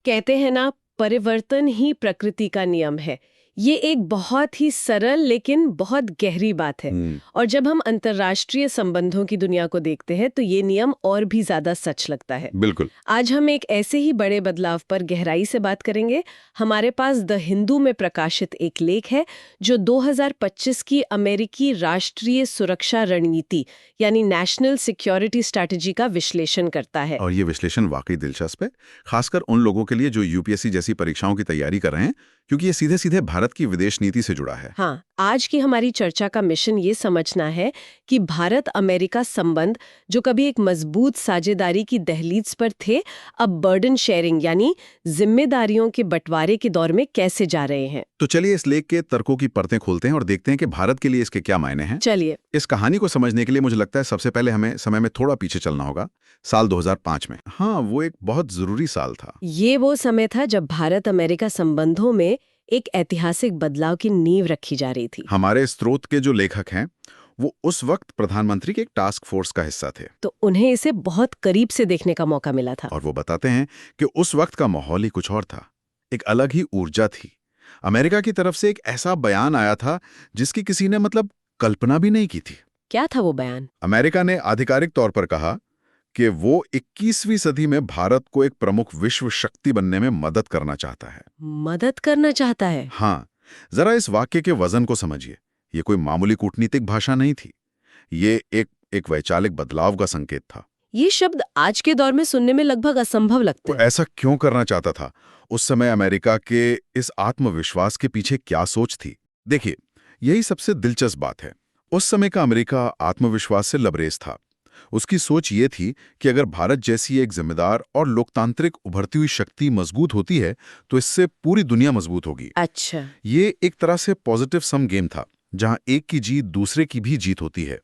कहते हैं ना, परिवर्तन ही प्रकृति का नियम है। ये एक बहुत ही सरल लेकिन बहुत गहरी बात है। और जब हम अंतर्राष्ट्रीय संबंधों की दुनिया को देखते हैं तो ये नियम और भी ज्यादा सच लगता है। बिल्कुल। आज हम एक ऐसे ही बड़े बदलाव पर गहराई से बात करेंगे। हमारे पास द हिंदू में प्रकाशित एक लेख है जो 2025 की अमेरिकी राष्ट्रीय सुरक्षा रणनीति यानी नेशनल सिक्योरिटी स्ट्रैटेजी का विश्लेषण करता है। और ये विश्लेषण वाकई दिलचस्प है, खासकर उन लोगों के लिए जो यूपीएससी जैसी परीक्षाओं की तैयारी कर रहे हैं, क्योंकि ये सीधे सीधे भारत की विदेश नीति से जुड़ा है। हाँ, आज की हमारी चर्चा का मिशन ये समझना है कि भारत अमेरिका संबंध जो कभी एक मजबूत साझेदारी की दहलीज पर थे, अब बर्डन शेयरिंग यानी जिम्मेदारियों के बंटवारे के दौर में कैसे जा रहे हैं। तो चलिए इस लेख के तर्कों की परतें खोलते हैं और देखते हैं कि भारत के लिए इसके क्या मायने हैं। चलिए। इस कहानी को समझने के लिए मुझे लगता है सबसे पहले हमें समय में थोड़ा पीछे चलना होगा, साल 2005 में। हाँ, वो एक बहुत जरूरी साल था। ये वो समय था जब भारत अमेरिका संबंधों में एक ऐतिहासिक बदलाव की नींव रखी जा रही थी। हमारे स्रोत के जो लेखक हैं वो उस वक्त प्रधानमंत्री के एक टास्क फोर्स का हिस्सा थे, तो उन्हें इसे बहुत करीब से देखने का मौका मिला था। और वो बताते हैं कि उस वक्त का माहौल ही कुछ और था। एक अलग ही ऊर्जा थी। अमेरिका की तरफ से एक ऐसा बयान आया था जिसकी किसी ने कल्पना भी नहीं की थी। क्या था वो बयान? अमेरिका ने आधिकारिक तौर पर कहा कि वो 21वीं सदी में भारत को एक प्रमुख विश्व शक्ति बनने में मदद करना चाहता है। मदद करना चाहता है? हाँ, जरा इस वाक्य के वजन को समझिए। ये कोई मामूली कूटनीतिक भाषा नहीं थी, ये एक वैचारिक बदलाव का संकेत था। ये शब्द आज के दौर में सुनने में लगभग असंभव लगते हैं। ऐसा क्यों करना चाहता था? उस समय अमेरिका के इस आत्मविश्वास के पीछे क्या सोच थी? देखिए, यही सबसे दिलचस्प बात है। उस समय का अमेरिका आत्मविश्वास से लबरेज था। उसकी सोच ये थी कि अगर भारत जैसी एक जिम्मेदार और लोकतांत्रिक उभरती हुई शक्ति मजबूत होती है तो इससे पूरी दुनिया मजबूत होगी। अच्छा। ये एक तरह से पॉजिटिव सम गेम था, जहां एक की जीत दूसरे की भी जीत होती है।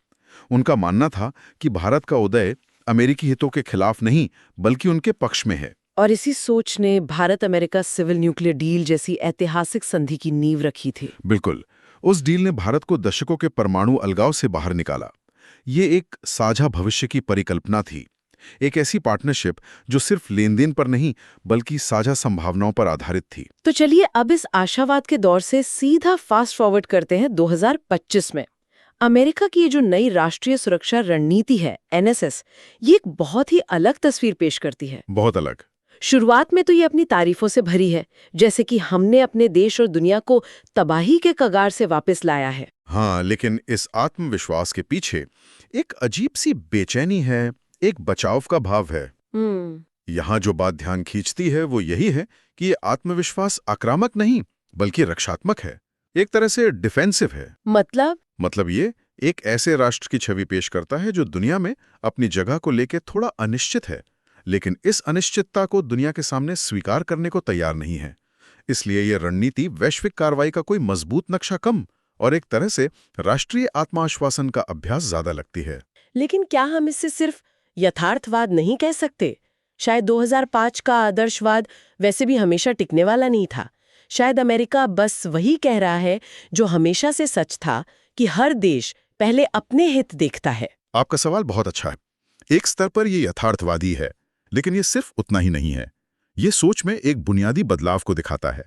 उनका मानना था कि भारत का उदय अमेरिकी हितों के खिलाफ नहीं बल्कि उनके पक्ष में है। और इसी सोच ने Bharat America civil nuclear deal जैसी ऐतिहासिक संधि की नींव रखी थी। बिल्कुल। उस डील ने भारत को दशकों के परमाणु अलगाव से बाहर निकाला। ये एक साझा भविष्य की परिकल्पना थी, एक ऐसी पार्टनरशिप जो सिर्फ लेन-देन पर नहीं बल्कि साझा संभावनाओं पर आधारित थी। तो चलिए अब इस आशावाद के दौर से सीधा फास्ट फॉरवर्ड करते हैं 2025 में। अमेरिका की ये जो नई राष्ट्रीय सुरक्षा रणनीति है, एनएसएस, ये एक बहुत ही अलग तस्वीर पेश करती है। बहुत अलग। शुरुआत में तो ये अपनी तारीफों से भरी है, जैसे कि हमने अपने देश और दुनिया को तबाही के कगार से वापस लाया है। हाँ, लेकिन इस आत्मविश्वास के पीछे एक अजीब सी बेचैनी है, एक बचाव का भाव है। यहाँ जो बात ध्यान खींचती है वो यही है कि ये आत्मविश्वास आक्रामक नहीं बल्कि रक्षात्मक है, एक तरह से डिफेंसिव है। मतलब ये एक ऐसे राष्ट्र की छवि पेश करता है जो दुनिया में अपनी जगह को लेकर थोड़ा अनिश्चित है, लेकिन इस अनिश्चितता को दुनिया के सामने स्वीकार करने को तैयार नहीं है। इसलिए यह रणनीति वैश्विक कार्रवाई का कोई मजबूत नक्शा कम और एक तरह से राष्ट्रीय आत्माश्वासन का अभ्यास ज्यादा लगती है। लेकिन क्या हम इसे सिर्फ यथार्थवाद नहीं कह सकते? शायद 2005 का आदर्शवाद वैसे भी हमेशा टिकने वाला नहीं था। शायद अमेरिका बस वही कह रहा है जो हमेशा से सच था कि हर देश पहले अपने हित देखता है। आपका सवाल बहुत अच्छा है। एक स्तर पर यह यथार्थवादी है, लेकिन यह सिर्फ उतना ही नहीं है। ये सोच में एक बुनियादी बदलाव को दिखाता है।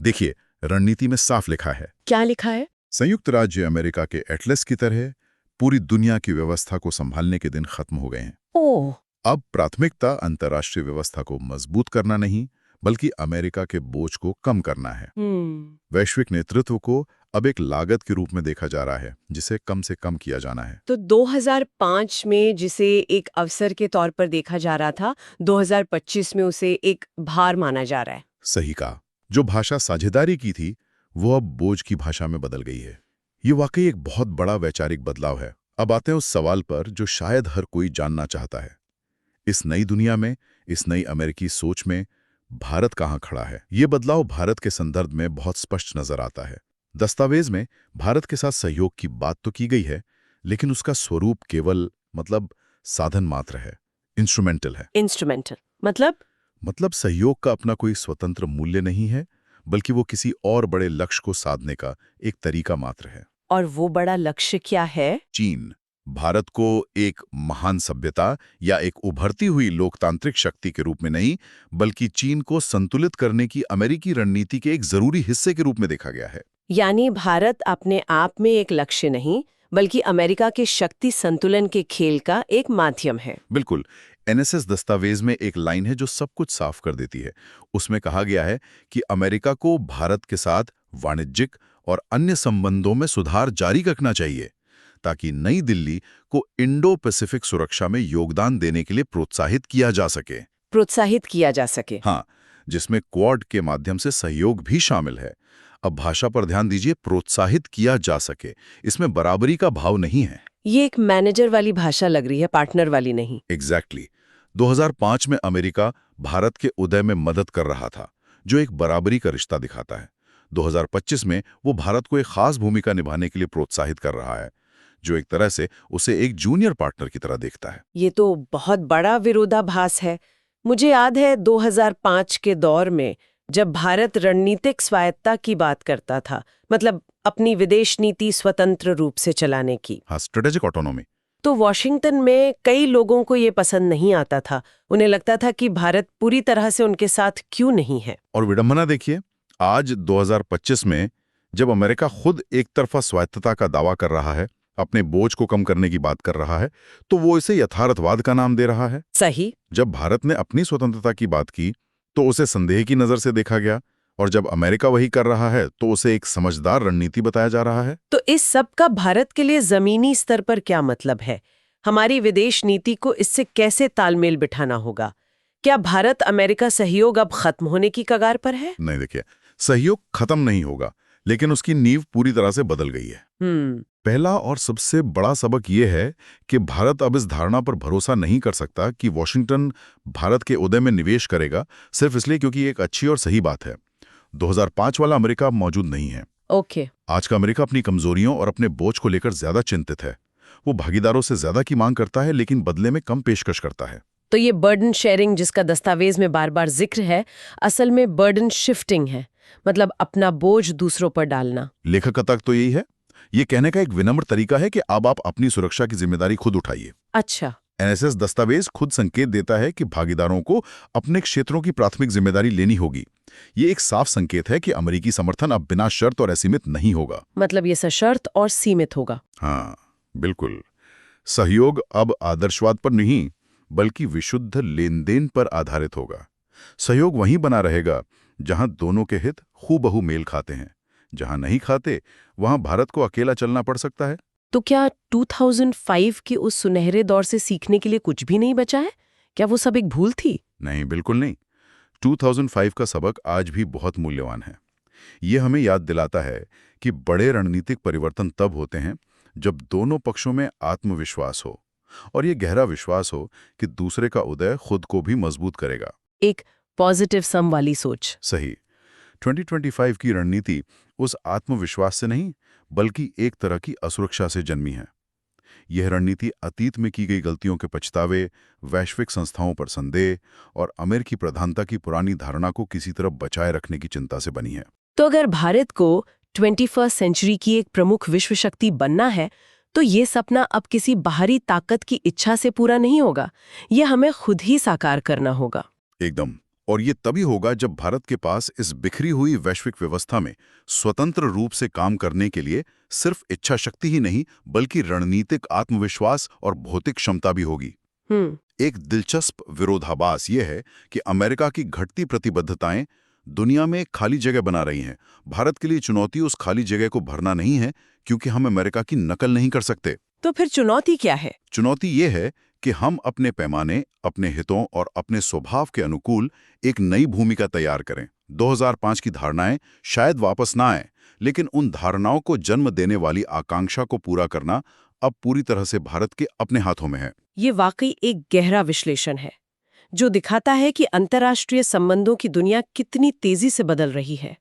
देखिए, रणनीति में साफ लिखा है। क्या लिखा है? संयुक्त राज्य अमेरिका के एटलस की तरह पूरी दुनिया की व्यवस्था को संभालने के दिन खत्म हो गए हैं। ओह। अब प्राथमिकता अंतर्राष्ट्रीय व्यवस्था को मजबूत करना नहीं बल्कि अमेरिका के बोझ को कम करना है। वैश्विक नेतृत्व को अब एक लागत के रूप में देखा जा रहा है जिसे कम से कम किया जाना है। तो 2005 में जिसे एक अवसर के तौर पर देखा जा रहा था, 2025 में उसे एक भार माना जा रहा है। सही कहा। जो भाषा साझेदारी की थी वो अब बोझ की भाषा में बदल गई है। ये वाकई एक बहुत बड़ा वैचारिक बदलाव है। अब आते हैं उस सवाल पर जो शायद हर कोई जानना चाहता है। इस नई दुनिया में, इस नई अमेरिकी सोच में भारत कहाँ खड़ा है? ये बदलाव भारत के संदर्भ में बहुत स्पष्ट नजर आता है। दस्तावेज में भारत के साथ सहयोग की बात तो की गई है, लेकिन उसका स्वरूप केवल साधन मात्र है, इंस्ट्रूमेंटल है। इंस्ट्रूमेंटल मतलब सहयोग का अपना कोई स्वतंत्र मूल्य नहीं है, बल्कि वो किसी और बड़े लक्ष्य को साधने का एक तरीका मात्र है। और वो बड़ा लक्ष्य क्या है? चीन, भारत को एक महान सभ्यता या एक उभरती हुई लोकतांत्रिक शक्ति के रूप में नहीं, बल्कि चीन को संतुलित करने की अमेरिकी रणनीति के एक जरूरी हिस्से के रूप में देखा गया है। यानी भारत अपने आप में एक लक्ष्य नहीं, बल्कि अमेरिका के शक्ति संतुलन के खेल का एक माध्यम है। बिल्कुल। एनएसएस दस्तावेज में एक लाइन है जो सब कुछ साफ कर देती है। उसमें कहा गया है कि अमेरिका को भारत के साथ वाणिज्यिक और अन्य संबंधों में सुधार जारी रखना चाहिए, ताकि नई दिल्ली को इंडो पैसिफिक सुरक्षा में योगदान देने के लिए प्रोत्साहित किया जा सके। प्रोत्साहित किया जा सके। हाँ, जिसमें क्वाड के माध्यम से सहयोग भी शामिल है। अब भाषा पर ध्यान दीजिए, प्रोत्साहित किया जा सके, इसमें बराबरी का भाव नहीं है। ये एक मैनेजर वाली भाषा लग रही है, पार्टनर वाली नहीं। एग्जैक्टली। 2005 में अमेरिका भारत के उदय में मदद कर रहा था, जो एक बराबरी का रिश्ता दिखाता है। 2025 में वो भारत को एक खास भूमिका निभाने के लिए प्रोत्साहित कर रहा है, जो एक तरह से उसे एक जूनियर पार्टनर की तरह देखता है। ये तो बहुत बड़ा विरोधाभास है। मुझे याद है 2005 के दौर में जब भारत रणनीतिक स्वायत्तता की बात करता था, मतलब अपनी विदेश नीति स्वतंत्र रूप से चलाने की। हाँ, स्ट्रेटेजिक ऑटोनॉमी। तो वॉशिंगटन में कई लोगों को ये पसंद नहीं आता था। उन्हें लगता था कि भारत पूरी तरह से उनके साथ क्यों नहीं है। और विडंबना देखिए, आज 2025 में जब अमेरिका खुद एक तरफा स्वायत्तता का दावा कर रहा है, अपने बोझ को कम करने की बात कर रहा है, तो वो इसे यथार्थवाद का नाम दे रहा है। सही। जब भारत ने अपनी स्वतंत्रता की बात की तो उसे संदेह की नजर से देखा गया, और जब अमेरिका वही कर रहा है तो उसे एक समझदार रणनीति बताया जा रहा है। तो इस सब का भारत के लिए जमीनी स्तर पर क्या मतलब है? हमारी विदेश नीति को इससे कैसे तालमेल बिठाना होगा? क्या भारत अमेरिका सहयोग अब खत्म होने की कगार पर है? नहीं, देखिए, सहयोग खत्म नहीं होगा, लेकिन उसकी नींव पूरी तरह से बदल गई है। पहला और सबसे बड़ा सबक यह है कि भारत अब इस धारणा पर भरोसा नहीं कर सकता कि वॉशिंगटन भारत के उदय में निवेश करेगा सिर्फ इसलिए क्योंकि एक अच्छी और सही बात है। 2005 वाला अमेरिका अब मौजूद नहीं है। ओके। आज का अमेरिका अपनी कमजोरियों और अपने बोझ को लेकर ज्यादा चिंतित है। वो भागीदारों से ज्यादा की मांग करता है, लेकिन बदले में कम पेशकश करता है। तो ये बर्डन शेयरिंग जिसका दस्तावेज में बार बार जिक्र है, असल में बर्डन शिफ्टिंग है, मतलब अपना बोझ दूसरों पर डालना। लेखक का तक तो यही है। ये कहने का एक विनम्र तरीका है कि अब आप अपनी सुरक्षा की जिम्मेदारी खुद उठाइए। अच्छा। एनएसएस दस्तावेज खुद संकेत देता है कि भागीदारों को अपने क्षेत्रों की प्राथमिक जिम्मेदारी लेनी होगी। ये एक साफ संकेत है कि अमेरिकी समर्थन अब बिना शर्त और असीमित नहीं होगा। मतलब ये सशर्त और सीमित होगा। हाँ, बिल्कुल। सहयोग अब आदर्शवाद पर नहीं, बल्कि विशुद्ध लेनदेन पर आधारित होगा। सहयोग वहीं बना रहेगा जहां दोनों के हित हूबहू मेल खाते हैं। जहां नहीं खाते, वहां भारत को अकेला चलना पड़ सकता है। तो क्या 2005 के उस सुनहरे दौर से सीखने के लिए कुछ भी नहीं बचा है? क्या वो सब एक भूल थी? नहीं, बिल्कुल नहीं। 2005 का सबक आज भी बहुत मूल्यवान है। ये हमें याद दिलाता है कि बड़े रणनीतिक परिवर्तन तब होते हैं जब दोनों पक्षों में आत्मविश्वास हो, और ये गहरा विश्वास हो कि दूसरे का उदय खुद को भी मजबूत करेगा। एक पॉजिटिव सम वाली सोच। सही। 2025 की रणनीति उस आत्मविश्वास से नहीं, बल्कि एक तरह की असुरक्षा से जन्मी है। यह रणनीति अतीत में की गई गलतियों के पछतावे, वैश्विक संस्थाओं पर संदेह और अमेरिकी प्रधानता की पुरानी धारणा को किसी तरह बचाए रखने की चिंता से बनी है। तो अगर भारत को 21वीं सेंचुरी की एक प्रमुख विश्व शक्ति बनना है, तो ये सपना अब किसी बाहरी ताकत की इच्छा से पूरा नहीं होगा। ये हमें खुद ही साकार करना होगा। एकदम। और ये तभी होगा जब भारत के पास इस बिखरी हुई वैश्विक व्यवस्था में स्वतंत्र रूप से काम करने के लिए सिर्फ इच्छा शक्ति ही नहीं, बल्कि रणनीतिक आत्मविश्वास और भौतिक क्षमता भी होगी। एक दिलचस्प विरोधाभास यह है कि अमेरिका की घटती प्रतिबद्धताएं दुनिया में एक खाली जगह बना रही हैं। भारत के लिए चुनौती उस खाली जगह को भरना नहीं है, क्योंकि हम अमेरिका की नकल नहीं कर सकते। तो फिर चुनौती क्या है? चुनौती ये है कि हम अपने पैमाने, अपने हितों और अपने स्वभाव के अनुकूल एक नई भूमिका तैयार करें। 2005 की धारणाएं शायद वापस ना आए, लेकिन उन धारणाओं को जन्म देने वाली आकांक्षा को पूरा करना अब पूरी तरह से भारत के अपने हाथों में है। ये वाकई एक गहरा विश्लेषण है, जो दिखाता है कि अंतर्राष्ट्रीय संबंधों की दुनिया कितनी तेजी से बदल रही है।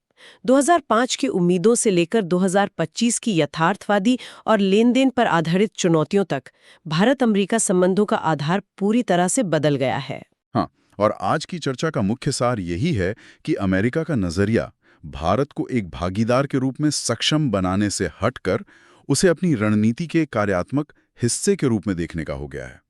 2005 की उम्मीदों से लेकर 2025 की यथार्थवादी और लेन-देन पर आधारित चुनौतियों तक भारत अमेरिका संबंधों का आधार पूरी तरह से बदल गया है। हाँ, और आज की चर्चा का मुख्य सार यही है कि अमेरिका का नजरिया भारत को एक भागीदार के रूप में सक्षम बनाने से हटकर उसे अपनी रणनीति के कार्यात्मक हिस्से के रूप में देखने का हो गया है।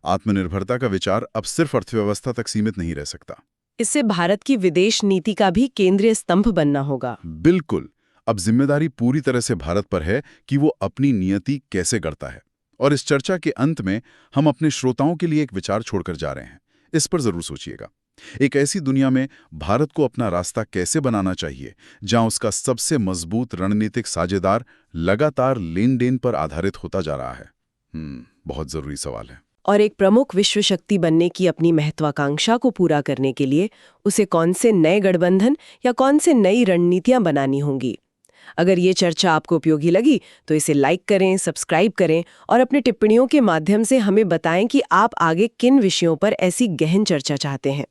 आत्मनिर्भरता का विचार अब सिर्फ अर्थव्यवस्था तक सीमित नहीं रह सकता। इससे भारत की विदेश नीति का भी केंद्रीय स्तंभ बनना होगा। बिल्कुल। अब जिम्मेदारी पूरी तरह से भारत पर है कि वो अपनी नियति कैसे गढ़ता है। और इस चर्चा के अंत में हम अपने श्रोताओं के लिए एक विचार छोड़कर जा रहे हैं। इस पर जरूर सोचिएगा। एक ऐसी दुनिया में भारत को अपना रास्ता कैसे बनाना चाहिए जहां उसका सबसे मजबूत रणनीतिक साझेदार लगातार लेन देन पर आधारित होता जा रहा है। बहुत जरूरी सवाल है। और एक प्रमुख विश्व शक्ति बनने की अपनी महत्वाकांक्षा को पूरा करने के लिए उसे कौन से नए गठबंधन या कौन से नई रणनीतियां बनानी होंगी। अगर ये चर्चा आपको उपयोगी लगी तो इसे लाइक करें, सब्सक्राइब करें और अपनी टिप्पणियों के माध्यम से हमें बताएं कि आप आगे किन विषयों पर ऐसी गहन चर्चा चाहते हैं।